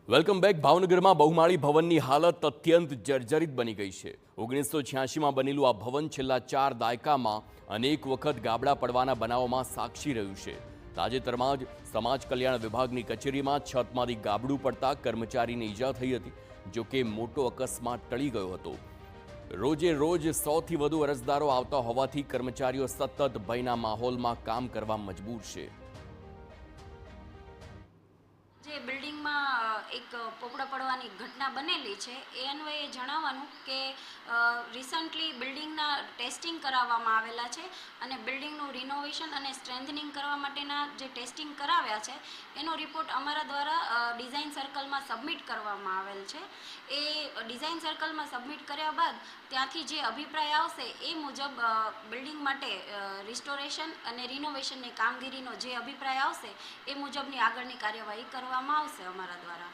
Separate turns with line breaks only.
Welcome back. ભાવનગરમાં બહુમાળી ભવનની હાલત અત્યંત જર્જરિત બની ગઈ છે। 1986માં બનેલું આ ભવન છેલ્લા 4 દાયકામાં અનેક વખત ગાબડા પડવાના બનાવોમાં સાક્ષી રહ્યું છે। તાજેતરમાં જ સમાજ કલ્યાણ વિભાગની કચેરીમાં છતમાંથી ગાબડું પડતા કર્મચારીને ઈજા થઈ હતી, જો કે મોટો અકસ્માત ટળી ગયો હતો। રોજે રોજ 100થી વધુ અરજદારો આવતા હોવાથી કર્મચારીઓ સતત ભયના માહોલમાં કામ કરવા મજબૂર છે।
જે બિલ્ડિંગમાં એક પોપડા પડવાની ઘટના બનેલી છે એ અન્વયે જણાવવાનું કે રિસન્ટલી બિલ્ડિંગના ટેસ્ટિંગ કરાવવામાં આવેલા છે અને બિલ્ડિંગનું રિનોવેશન અને સ્ટ્રેન્થનિંગ કરવા માટેના જે ટેસ્ટિંગ કરાવ્યા છે એનો રિપોર્ટ અમારા દ્વારા ડિઝાઇન સર્કલમાં સબમિટ કરવામાં આવેલ છે। એ ડિઝાઇન સર્કલમાં સબમિટ કર્યા બાદ ત્યાંથી જે અભિપ્રાય આવશે એ મુજબ બિલ્ડિંગ માટે રિસ્ટોરેશન અને રિનોવેશનની કામગીરીનો જે અભિપ્રાય આવશે એ મુજબની આગળની કાર્યવાહી કરવામાં આવશે અમારા દ્વારા।